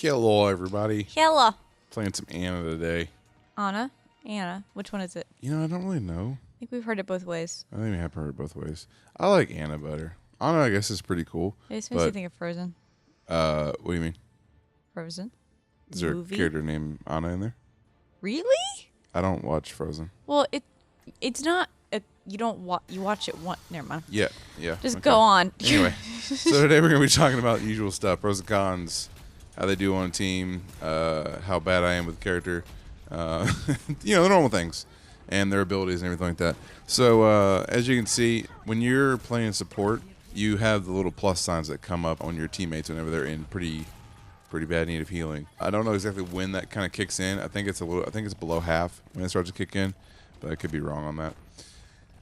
Hello, everybody. Hello. Playing some Anna today. Anna? Anna. Which one is it? You know, I don't really know. I think we've heard it both ways. I think we have heard it both ways. I like Anna better. Anna, I guess, is pretty cool. It just makes you think of Frozen. What do you mean? Frozen? Is there Movie? a character named Anna in there? Really? I don't watch Frozen. Well, it's not. You watch it once. Never mind. Yeah. Just okay. go on. Anyway, so today we're going to be talking about the usual stuff, pros and cons, how they do on a team, how bad I am with character, the normal things, and their abilities and everything like that. So as you can see, when you're playing support, you have the little plus signs that come up on your teammates whenever they're in pretty bad need of healing. I don't know exactly when that kind of kicks in. I think it's below half when it starts to kick in, but I could be wrong on that.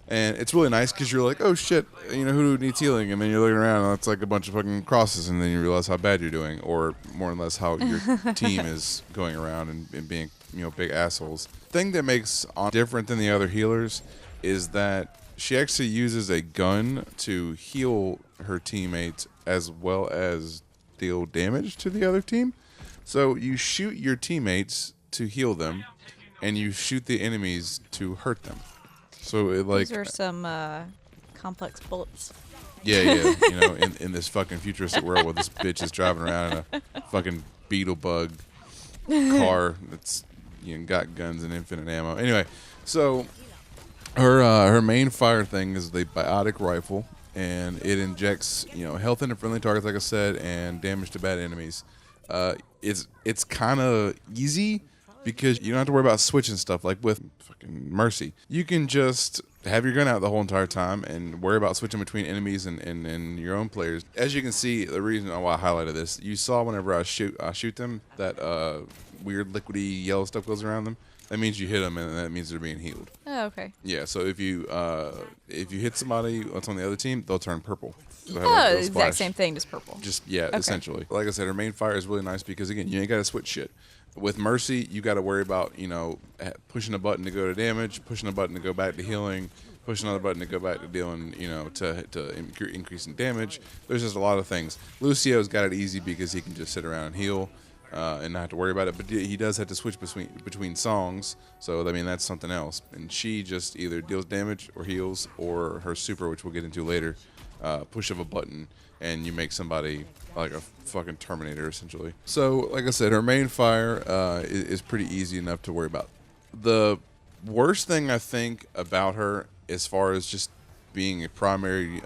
And it's really nice because you're like, oh shit, who needs healing? And then you're looking around and it's like a bunch of fucking crosses, and then you realize how bad you're doing, or more or less how your team is going around and being big assholes. Thing that makes Anna different than the other healers is that she actually uses a gun to heal her teammates as well as deal damage to the other team. So you shoot your teammates to heal them, and you shoot the enemies to hurt them. So Those are some complex bullets. Yeah. In this fucking futuristic world where this bitch is driving around in a fucking beetle bug car that's got guns and infinite ammo. Anyway, so her main fire thing is the biotic rifle, and it injects health into friendly targets, like I said, and damage to bad enemies. It's kind of easy because you don't have to worry about switching stuff like with fucking Mercy. You can just have your gun out the whole entire time and worry about switching between enemies and your own players. As you can see, the reason why I highlighted this, you saw whenever I shoot them, that weird liquidy yellow stuff goes around them. That means you hit them, and that means they're being healed. Oh, okay. Yeah, so if you hit somebody that's on the other team, they'll turn purple. So The exact same thing, just purple. Okay. Essentially. Like I said, her main fire is really nice because, again, you ain't got to switch shit. With Mercy, you got to worry about, pushing a button to go to damage, pushing a button to go back to healing, pushing another button to go back to dealing, to increasing damage. There's just a lot of things. Lucio's got it easy because he can just sit around and heal and not have to worry about it. But he does have to switch between songs, so that's something else. And she just either deals damage or heals, or her super, which we'll get into later, push of a button, and you make somebody like a fucking Terminator, essentially. So, like I said, her main fire is pretty easy enough to worry about. The worst thing I think about her, as far as just being a primary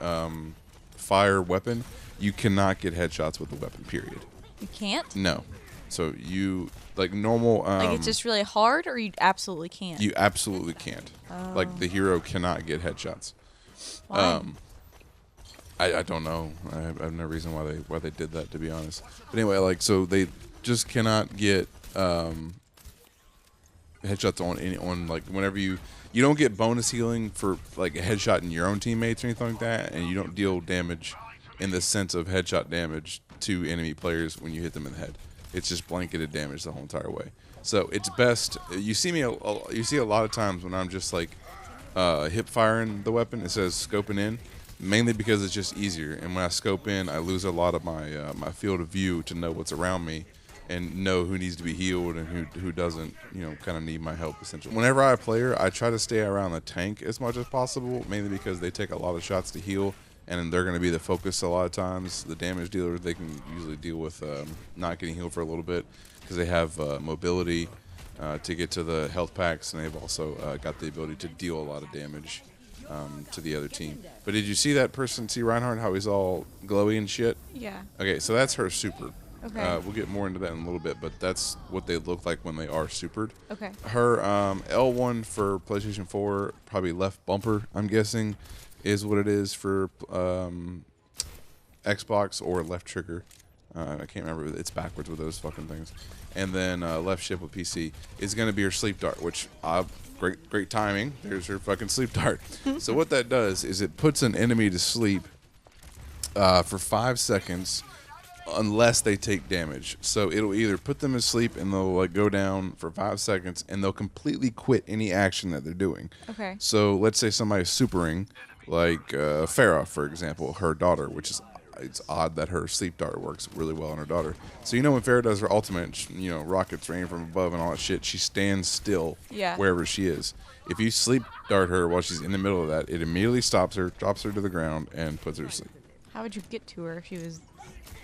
fire weapon, you cannot get headshots with the weapon, period. You can't? No. So you, like normal... it's just really hard, or you absolutely can't? You absolutely can't. Oh. Like, the hero cannot get headshots. Why? I don't know. I have no reason why they did that, to be honest. But anyway, so they just cannot get headshots on whenever you don't get bonus healing for like a headshot in your own teammates or anything like that, and you don't deal damage in the sense of headshot damage to enemy players when you hit them in the head. It's just blanketed damage the whole entire way. So it's best. You see a lot of times when I'm just like hip firing the weapon. It says scoping in. Mainly because it's just easier, and when I scope in, I lose a lot of my my field of view to know what's around me and know who needs to be healed and who doesn't, kind of need my help, essentially. Whenever I play her, I try to stay around the tank as much as possible, mainly because they take a lot of shots to heal, and they're going to be the focus a lot of times. The damage dealer, they can usually deal with not getting healed for a little bit because they have mobility to get to the health packs, and they've also got the ability to deal a lot of damage to the other team. But did you see that person, see Reinhardt, how he's all glowy and shit? Yeah. Okay, so that's her super. Okay. We'll get more into that in a little bit, but that's what they look like when they are supered. Okay. Her L1 for PlayStation 4, probably left bumper, I'm guessing, is what it is for Xbox, or left trigger. I can't remember. It's backwards with those fucking things. And then left shift with PC is going to be her sleep dart, which great timing. There's her fucking sleep dart. So what that does is it puts an enemy to sleep for 5 seconds unless they take damage. So it'll either put them to sleep and they'll go down for 5 seconds and they'll completely quit any action that they're doing. Okay. So let's say somebody's supering, like Farah, for example, her daughter, which is it's odd that her sleep dart works really well on her daughter. So when Farrah does her ultimate, rockets rain from above and all that shit, she stands still wherever she is. If you sleep dart her while she's in the middle of that, it immediately stops her, drops her to the ground, and puts her to sleep. How would you get to her if she was?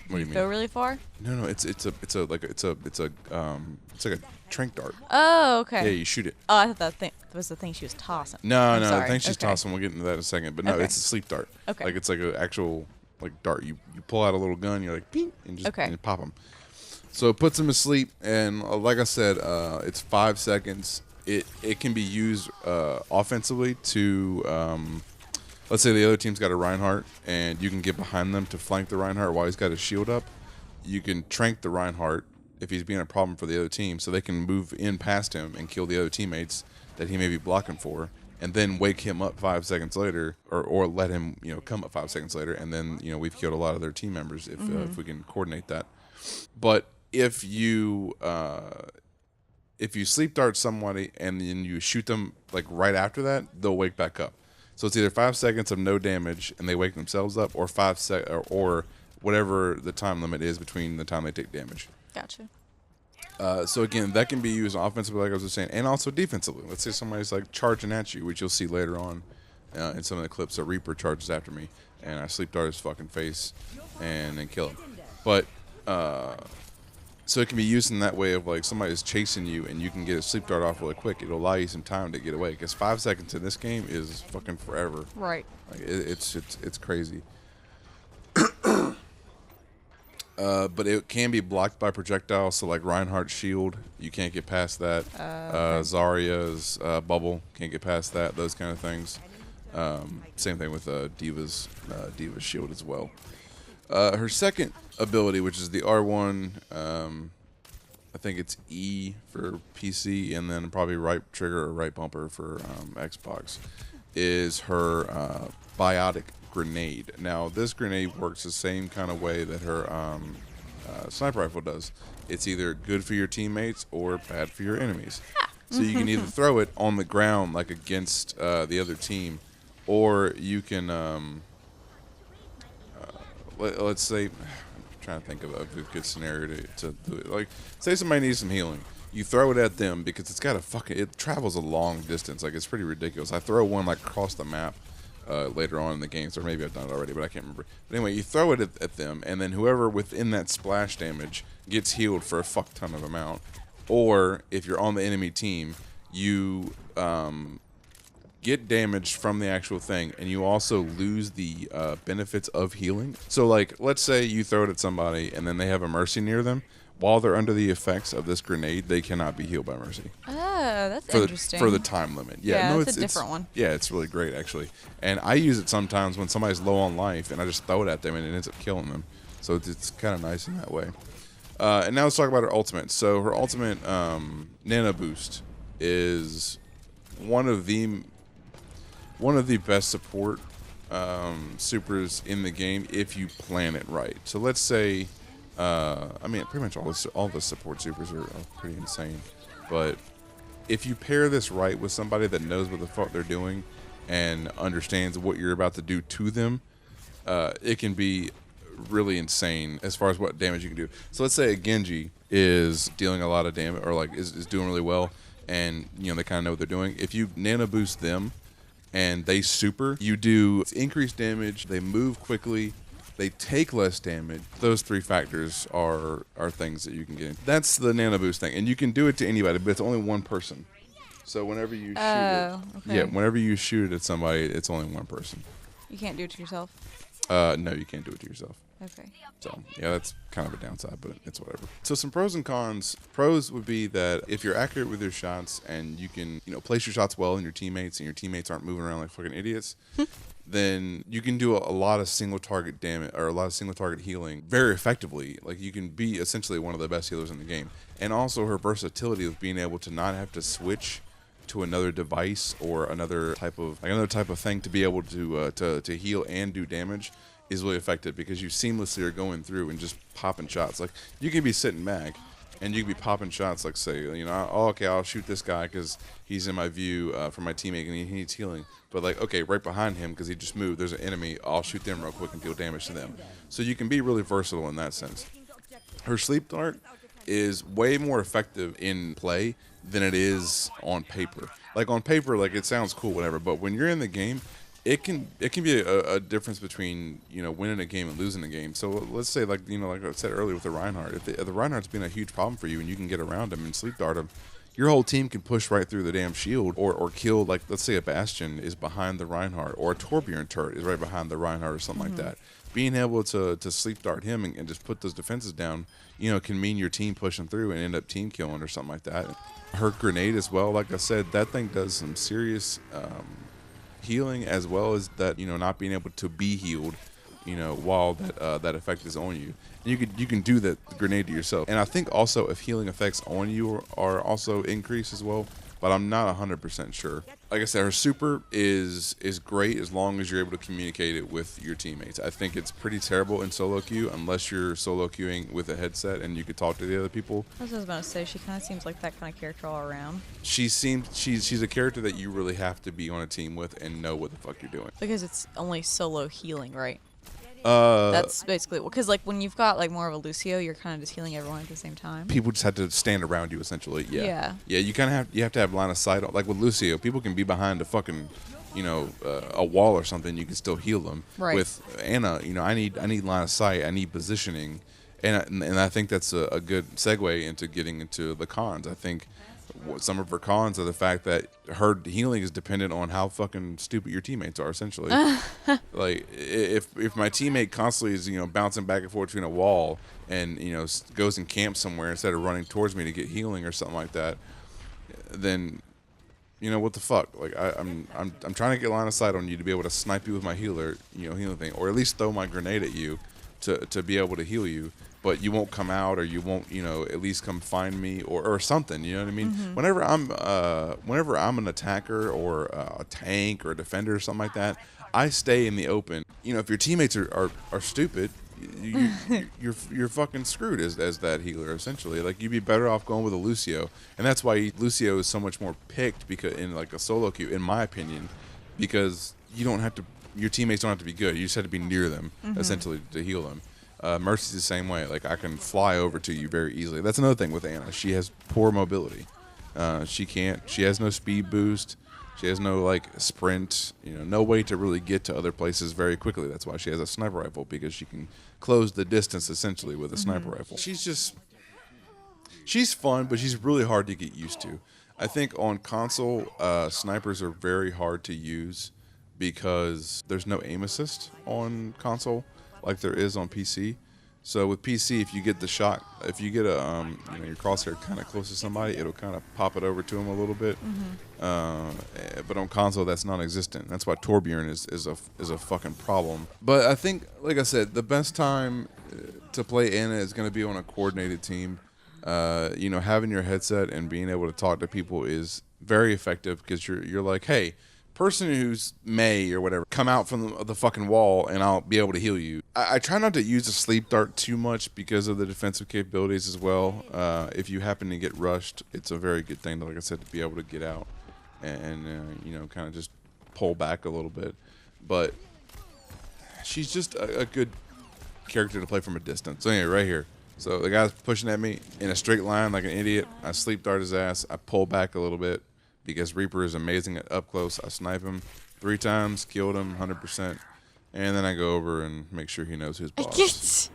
What do you mean? Go really far? No, it's like a trank dart. Oh, okay. Yeah, you shoot it. Oh, I thought that was the thing she was tossing. No, sorry. the thing she's tossing. We'll get into that in a second. But no, it's a sleep dart. Okay. Like it's like an actual dart. You pull out a little gun. You're like, ping, and just and pop them. So it puts them to sleep. And like I said, it's 5 seconds. It can be used offensively to. Let's say the other team's got a Reinhardt, and you can get behind them to flank the Reinhardt while he's got his shield up. You can trank the Reinhardt if he's being a problem for the other team, so they can move in past him and kill the other teammates that he may be blocking for, and then wake him up 5 seconds later, or let him come up 5 seconds later, and then we've killed a lot of their team members if we can coordinate that. But if you sleep dart somebody and then you shoot them like right after that, they'll wake back up. So it's either 5 seconds of no damage and they wake themselves up, or or whatever the time limit is between the time they take damage. Gotcha. So again, that can be used offensively, like I was just saying, and also defensively. Let's say somebody's like charging at you, which you'll see later on in some of the clips. A Reaper charges after me, and I sleep dart his fucking face and then kill him. But so it can be used in that way of like somebody's chasing you and you can get a sleep dart off really quick. It'll allow you some time to get away, because 5 seconds in this game is fucking forever. Right. Like it's crazy. But it can be blocked by projectiles. So like Reinhardt's shield, you can't get past that. Zarya's bubble, can't get past that. Those kind of things. Same thing with Diva's shield as well. Her second ability, which is the R1, I think it's E for PC, and then probably right trigger or right bumper for Xbox, is her biotic grenade. Now, this grenade works the same kind of way that her sniper rifle does. It's either good for your teammates or bad for your enemies. So you can either throw it on the ground, like against the other team, or you can... let's say, I'm trying to think of a good scenario to do it. Like, say somebody needs some healing. You throw it at them because it travels a long distance. Like, it's pretty ridiculous. I throw one like across the map later on in the game, or maybe I've done it already, but I can't remember. But anyway, you throw it at them, and then whoever within that splash damage gets healed for a fuck ton of amount. Or if you're on the enemy team, you get damaged from the actual thing, and you also lose the benefits of healing. So like, let's say you throw it at somebody and then they have a mercy near them. While they're under the effects of this grenade, they cannot be healed by mercy. Oh, that's interesting. For the time limit. Yeah, no, it's a different one. Yeah, it's really great, actually. And I use it sometimes when somebody's low on life, and I just throw it at them, and it ends up killing them. So it's kind of nice in that way. And now let's talk about her ultimate. So her ultimate, Nano Boost, is one of the best support supers in the game if you plan it right. So let's say, I mean, pretty much all the support supers are pretty insane. But if you pair this right with somebody that knows what the fuck they're doing and understands what you're about to do to them, it can be really insane as far as what damage you can do. So let's say a Genji is dealing a lot of damage, or like is doing really well, and they kind of know what they're doing. If you nano boost them and they super, you do increased damage, they move quickly, they take less damage. Those three factors are things that you can get in. That's the nano boost thing, and you can do it to anybody, but it's only one person. So whenever you whenever you shoot it at somebody, it's only one person. You can't do it to yourself? No, you can't do it to yourself. Okay. So, yeah, that's kind of a downside, but it's whatever. So some pros and cons. Pros would be that if you're accurate with your shots and you can, place your shots well in your teammates, and your teammates aren't moving around like fucking idiots, then you can do a lot of single target damage, or a lot of single target healing very effectively. Like, you can be essentially one of the best healers in the game. And also her versatility of being able to not have to switch to another device or another type of thing to be able to heal and do damage is really effective, because you seamlessly are going through and just popping shots. Like, you can be sitting back and you could be popping shots like, say, oh, okay, I'll shoot this guy because he's in my view for my teammate and he needs healing. But like, okay, right behind him because he just moved, there's an enemy. I'll shoot them real quick and deal damage to them. So you can be really versatile in that sense. Her sleep dart is way more effective in play than it is on paper. Like on paper, like it sounds cool, whatever. But when you're in the game, it can be a difference between winning a game and losing a game. So let's say like I said earlier with the Reinhardt, if the Reinhardt's been a huge problem for you and you can get around him and sleep dart him, your whole team can push right through the damn shield or kill, like let's say a Bastion is behind the Reinhardt or a Torbjorn turret is right behind the Reinhardt or something like that. Being able to sleep dart him and just put those defenses down, can mean your team pushing through and end up team killing or something like that. Her grenade as well, like I said, that thing does some serious healing as well as that, not being able to be healed, while that effect is on you. And you can do that grenade to yourself. And I think also if healing effects on you are also increased as well, but I'm not 100% sure. Like I said, her super is great as long as you're able to communicate it with your teammates. I think it's pretty terrible in solo queue unless you're solo queuing with a headset and you could talk to the other people. I was just going to say, she kind of seems like that kind of character all around. She's a character that you really have to be on a team with and know what the fuck you're doing. Because it's only solo healing, right? That's basically because like when you've got like more of a Lucio, you're kind of just healing everyone at the same time. People just have to stand around you essentially. Yeah. Yeah. You kind of have to have line of sight. Like with Lucio, people can be behind a fucking, a wall or something. You can still heal them. Right. With Anna, I need line of sight. I need positioning, and I think that's a good segue into getting into the cons. I think some of her cons are the fact that her healing is dependent on how fucking stupid your teammates are, essentially. Like, if my teammate constantly is, bouncing back and forth between a wall and, goes and camps somewhere instead of running towards me to get healing or something like that, then, what the fuck? Like, I'm trying to get line of sight on you to be able to snipe you with my healing thing, or at least throw my grenade at you to be able to heal you. But you won't come out, or you won't, at least come find me, or something. You know what I mean? Mm-hmm. Whenever I'm an attacker or a tank or a defender or something like that, I stay in the open. If your teammates are stupid, you're fucking screwed as that healer essentially. Like you'd be better off going with a Lucio, and that's why Lucio is so much more picked because in like a solo queue, in my opinion, because your teammates don't have to be good. You just have to be near them essentially to heal them. Mercy's the same way. Like I can fly over to you very easily. That's another thing with Anna. She has poor mobility. She has no speed boost. She has no like sprint. No way to really get to other places very quickly. That's why she has a sniper rifle, because she can close the distance essentially with a sniper rifle. She's fun, but she's really hard to get used to. I think on console, snipers are very hard to use because there's no aim assist on console like there is on PC. So with PC, if you get the shot, if you get your crosshair kind of close to somebody, it'll kind of pop it over to them a little bit. But on console, that's non-existent. That's why Torbjorn is a fucking problem. But I think, like I said, the best time to play Anna is going to be on a coordinated team. Having your headset and being able to talk to people is very effective because you're like, hey, person who's May or whatever, come out from the fucking wall and I'll be able to heal you. I try not to use the sleep dart too much because of the defensive capabilities as well. If you happen to get rushed, it's a very good thing, like I said, to be able to get out and kind of just pull back a little bit. But she's just a good character to play from a distance. So anyway, right here. So the guy's pushing at me in a straight line like an idiot. I sleep dart his ass. I pull back a little bit. Because Reaper is amazing at up close. I snipe him 3 times, killed him 100%, and then I go over and make sure he knows who's boss. Just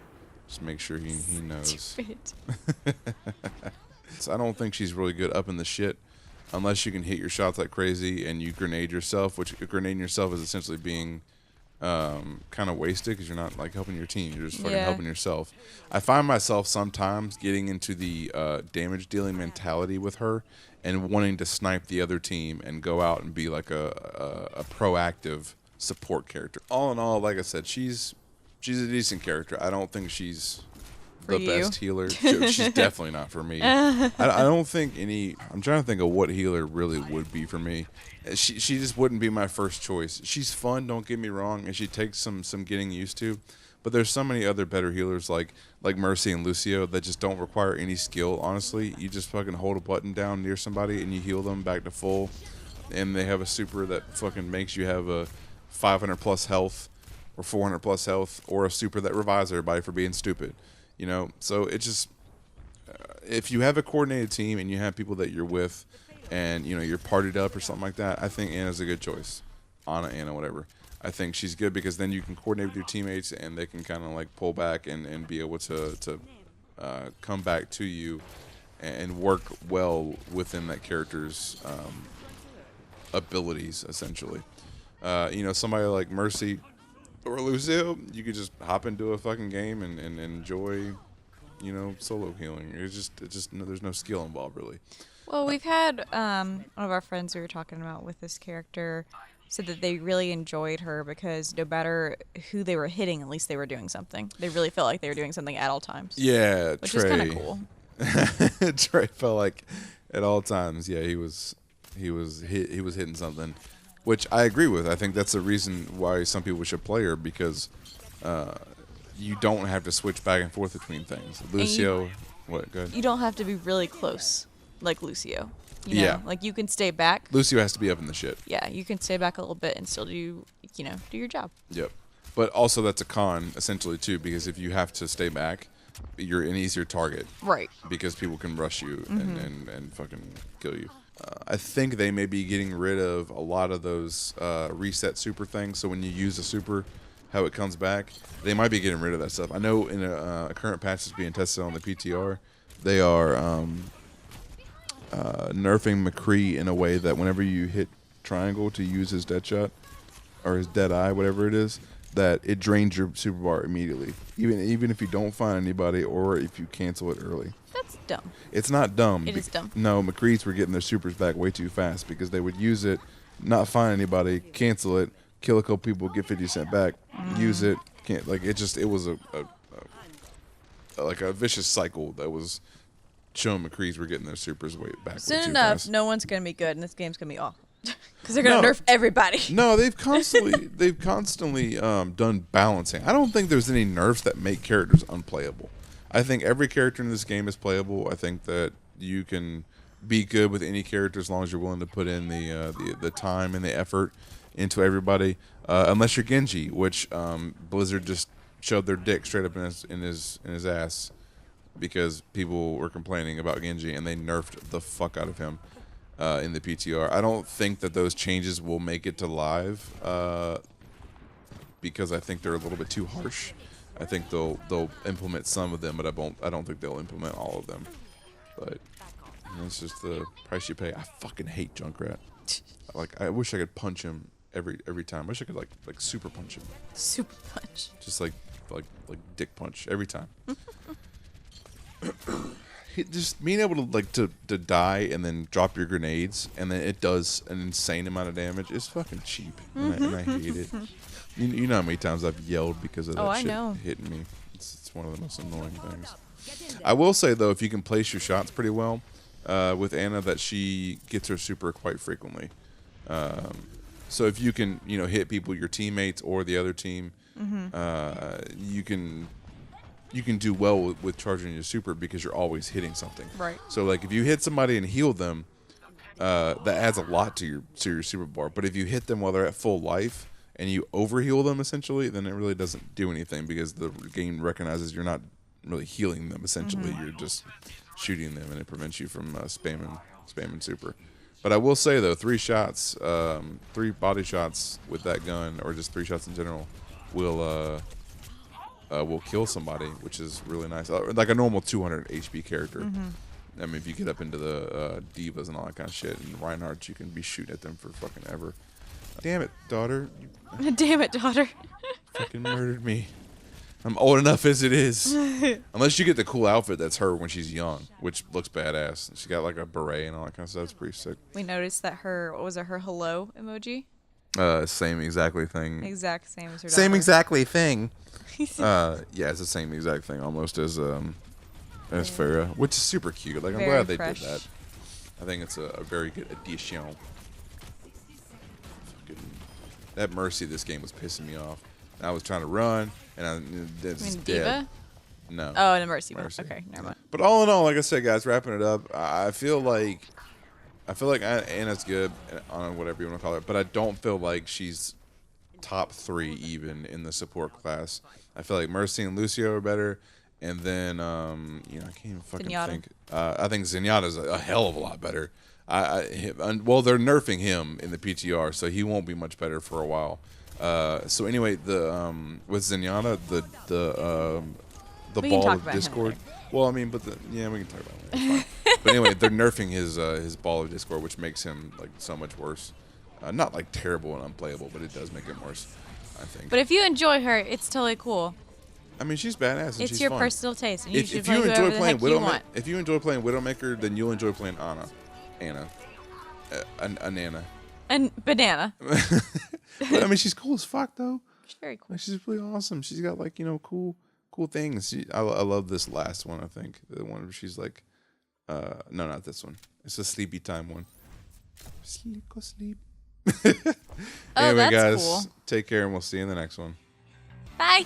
make sure he knows. So I don't think she's really good up in the shit unless you can hit your shots like crazy and you grenade yourself, which grenading yourself is essentially being kind of wasted because you're not like helping your team. You're just fucking helping yourself. I find myself sometimes getting into the damage dealing mentality with her and wanting to snipe the other team and go out and be like a proactive support character. All in all, like I said, she's a decent character. I don't think she's the best healer. She's definitely not for me. I don't think I'm trying to think of what healer really would be for me. She just wouldn't be my first choice. She's fun, don't get me wrong, and she takes some getting used to. But there's so many other better healers like Mercy and Lucio that just don't require any skill. Honestly, you just fucking hold a button down near somebody and you heal them back to full, and they have a super that fucking makes you have a 500 plus health or 400 plus health, or a super that revives everybody for being stupid. You know, so it just if you have a coordinated team and you have people that you're with, and you know you're partied up or something like that, I think Anna's a good choice. Anna, whatever. I think she's good because then you can coordinate with your teammates and they can kind of like pull back and be able to come back to you and work well within that character's abilities, essentially. You know, somebody like Mercy or Lucio, you could just hop into a fucking game and enjoy, you know, solo healing. It's just there's no skill involved really. Well, we've had one of our friends we were talking about with this character said that they really enjoyed her because no matter who they were hitting, at least they were doing something. They really felt like they were doing something at all times. Yeah, which Trey. is kind of cool. Trey felt like at all times, yeah, he was hitting something, which I agree with. I think that's the reason why some people should play her, because you don't have to switch back and forth between things. Lucio, what? Go ahead. You don't have to be really close like Lucio. You know? Yeah. Like you can stay back. Lucio has to be up in the shit. Yeah, you can stay back a little bit and still do your job. Yep. But also that's a con essentially too, because if you have to stay back, you're an easier target. Right. Because people can rush you and fucking kill you. I think they may be getting rid of a lot of those reset super things. So when you use a super, how it comes back, they might be getting rid of that stuff. I know in a current patch that's being tested on the PTR, they are nerfing McCree in a way that whenever you hit triangle to use his dead shot or his dead eye, whatever it is, that it drains your super bar immediately, even if you don't find anybody or if you cancel it early. That's dumb. It's not dumb. It is dumb. No, McCree's were getting their supers back way too fast because they would use it, not find anybody, cancel it, kill a couple people, get 50% back, use it, can't like it was a vicious cycle that was showing McCree's were getting their supers way back. Soon enough, no one's gonna be good, and this game's gonna be awful because they're gonna nerf everybody. No, they've constantly done balancing. I don't think there's any nerfs that make characters unplayable. I think every character in this game is playable. I think that you can be good with any character as long as you're willing to put in the time and the effort into everybody. Unless you're Genji, which Blizzard just shoved their dick straight up in his ass because people were complaining about Genji and they nerfed the fuck out of him in the PTR. I don't think that those changes will make it to live because I think they're a little bit too harsh. I think they'll implement some of them, but I don't think they'll implement all of them. But it's just the price you pay. I fucking hate Junkrat. Like I wish I could punch him every time. I wish I could like super punch him. Super punch. Just like dick punch every time. Just being able to die and then drop your grenades and then it does an insane amount of damage is fucking cheap, and I hate it. You know how many times I've yelled because of that shit hitting me. It's one of the most annoying things. I will say though, if you can place your shots pretty well with Anna, that she gets her super quite frequently. So if you can hit people, your teammates or the other team, you can do well with charging your super because you're always hitting something. Right. So like if you hit somebody and heal them, that adds a lot to your super bar. But if you hit them while they're at full life and you overheal them essentially, then it really doesn't do anything because the game recognizes you're not really healing them essentially. You're just shooting them and it prevents you from spamming super. But I will say though, 3 shots, 3 body shots with that gun, or just 3 shots in general, will kill somebody, which is really nice. Like a normal 200 HP character. I mean, if you get up into the divas and all that kind of shit, and Reinhardt, you can be shooting at them for fucking ever. Damn it, daughter. Damn it, daughter. Fucking murdered me. I'm old enough as it is. Unless you get the cool outfit that's her when she's young, which looks badass. She got like a beret and all that kind of stuff. It's pretty sick. We noticed that her hello emoji? Same exactly thing. Exact same as her daughter. Same exactly thing. Yeah, it's the same exact thing almost as Farah, which is super cute. Like I'm glad they did that. I think it's a very good addition. That Mercy this game was pissing me off. And I was trying to run, and I You it's mean dead. Diva? No. Oh, and a Mercy. Mercy. Okay, never mind. But all in all, like I said, guys, wrapping it up, I feel like Anna's good on whatever you want to call her, but I don't feel like she's top 3 even in the support class. I feel like Mercy and Lucio are better, and then I can't even fucking Zenyatta. think. I think Zenyatta's a hell of a lot better. Well, they're nerfing him in the PTR, so he won't be much better for a while. So anyway, the with Zenyatta, the We can ball talk of about him Discord. later. Well, I mean, we can talk about it. Later. It's fine. But anyway, they're nerfing his ball of Discord, which makes him like so much worse. Not like terrible and unplayable, but it does make him worse, I think. But if you enjoy her, it's totally cool. I mean, she's badass. And It's she's your fun. personal taste, and you should If play you whoever enjoy the playing heck you want. if you enjoy playing Widowmaker, then you'll enjoy playing Anna, a Nana. And Banana. But I mean, she's cool as fuck though. She's very cool. Like, she's really awesome. She's got like cool things. I love this last one. I think the one where she's like, no, not this one. It's a sleepy time one. Sleep, go sleep. Oh, Anyway, that's guys, cool. take care, and we'll see you in the next one. Bye.